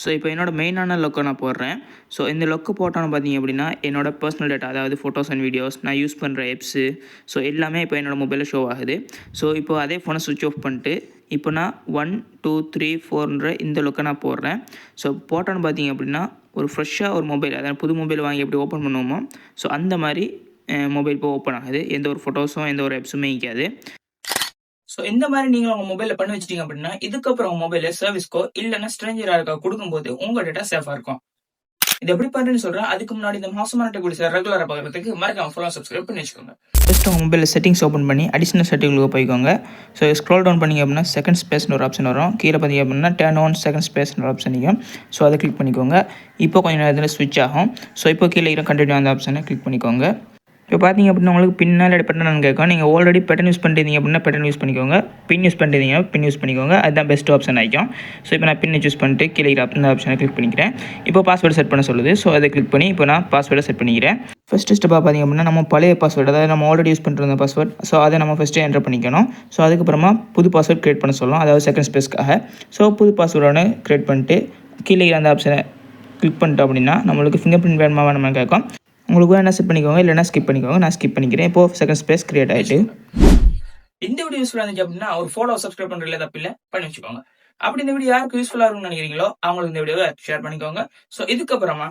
So இப்போ என்னோட மெயினான லொக்கை நான் போடுறேன். ஸோ இந்த லொக்கு போட்டோன்னு பார்த்தீங்க அப்படின்னா, என்னோட பர்சனல் டேட்டா அதாவது ஃபோட்டோஸ் அண்ட் வீடியோஸ், நான் யூஸ் பண்ணுற ஆப்ஸு, ஸோ எல்லாமே இப்போ என்னோட மொபைலில் ஷோ ஆகுது. ஸோ இப்போ அதே ஃபோனை ஸ்விட்ச் ஆஃப் பண்ணிட்டு, இப்போ நான் 1, 2, 3, 4ன்ற இந்த லொக்கை நான் போடுறேன். ஸோ போட்டோன்னு பார்த்தீங்க அப்படின்னா, ஒரு ஃப்ரெஷ்ஷாக ஒரு மொபைல், அதாவது புது மொபைல் வாங்கி எப்படி ஓப்பன் பண்ணுவோமோ, ஸோ அந்த மாதிரி மொபைல் இப்போ ஓப்பன் ஆகுது. எந்த ஒரு ஃபோட்டோஸும் எந்த ஒரு ஆப்ஸுமே இருக்காது. ஸோ இந்த மாதிரி நீங்கள் உங்கள் மொபைலில் பண்ணி வச்சிட்டீங்க அப்படின்னா, இதுக்கப்புறம் உங்கள் மொபைலில் சர்வீஸ்க்கோ இல்லைன்னா ஸ்ட்ரேஞ்சர் யாருக்கா கொடுக்கும்போது உங்கள் டேட்டா சேஃபாக இருக்கும். இது எப்படி பண்ணுறேன்னு சொல்கிறேன். அதுக்கு முன்னாடி இந்த மாசமான டெக்னிக்ஸ் ரெகுலராக பார்க்குறதுக்கு மறக்காம ஃபாலோ சப்ஸ்கிரைப் பண்ணி வச்சுக்கோங்க. ஃபஸ்ட்டு உங்கள் மொபைலில் செட்டிங்ஸ் ஓப்பன் பண்ணி அடிஷனல் செட்டிங்களுக்கு போய்க்கோங்க. ஸோ ஸ்க்ரோல் டவுன் பண்ணிங்க அப்படின்னா செகண்ட் ஸ்பேஸ்னு ஒரு ஆப்ஷன் வரும். கீழே பார்த்தீங்க அப்படின்னா டர்ன் ஆன் செகண்ட் ஸ்பேஸ்னு ஒரு ஆப்ஷன் இருக்கும். ஸோ அதை கிளிக் பண்ணிக்கோங்க. இப்போ கொஞ்சம் நேரத்தில் ஸ்விட்ச் ஆகும். ஸோ இப்போ கீழே இருக்கிற கண்டினியூ அந்த ஆப்ஷனை கிளிக் பண்ணிக்கோங்க. இப்போ பார்த்தீங்க அப்படின்னா உங்களுக்கு பின்னால் பட்டன் கேட்கும். நீங்கள் ஆல்ரெடி பட்டன் யூஸ் பண்ணிட்டீங்க அப்படின்னா பட்டன் யூஸ் பண்ணிக்கோங்க. பின் யூஸ் பண்ணிட்டீங்க பின் யூஸ் பண்ணிக்கோங்க. அதுதான் பெஸ்ட் ஆப்ஷன் ஆகிக்கும். ஸோ இப்போ நான் பின் சூஸ் பண்ணிட்டு கீழே அந்த ஆப்ஷனை கிளிக் பண்ணிக்கிறேன். இப்போ பாஸ்வேர்டு செட் பண்ண சொல்லுது. ஸோ அதை கிளிக் பண்ணி இப்போ நான் பாஸ்வேர்டை செட் பண்ணிக்கிறேன். ஃபஸ்ட்டு ஸ்டெப்பாக பார்த்தீங்க அப்படின்னா நம்ம பழைய பாஸ்வேர்டு, அதாவது நம்ம ஆல்ரெடி யூஸ் பண்ணுற பாஸ்வேர்ட், ஸோ அதை நம்ம ஃபஸ்ட்டு என்டர் பண்ணிக்கணும். ஸோ அதுக்கப்புறமா புது பாஸ்வேர்ட் க்ரியேட் பண்ண சொல்லலாம், அதாவது செகண்ட் ஸ்பேஸ்க்காக. ஸோ புது பாஸ்வேர்டோட க்ரியேட் பண்ணிட்டு கீழே அந்த ஆப்ஷனை கிளிக் பண்ணிட்டோம் அப்படின்னா நம்மளுக்கு ஃபிங்கர் பிரிண்ட் வேணுமா நம்ம கேட்கும். உங்களுக்கு என்ன செட் பண்ணிக்கோங்க, இல்லைனா ஸ்கிப் பண்ணிக்கோங்க. நான் ஸ்கிப் பண்ணிக்கிறேன். இப்போ செகண்ட் ஸ்பேஸ் கிரியேட் ஆகிட்டு. இந்த வீடியோ யூஸ்ஃபுல்லாக இருந்துச்சு அப்படின்னா ஒரு ஃபாலோ சப்ஸ்கிரைப் பண்ணுறதுல தப்பு இல்லை, பண்ணி வச்சுக்கோங்க. அப்படி இந்த வீடியோ யாருக்கு யூஸ்ஃபுல்லாக இருக்கும்னு நினைக்கிறீங்களோ அவங்களுக்கு இந்த வீடியோவை ஷேர் பண்ணிக்கோங்க. ஸோ இதுக்கப்புறமா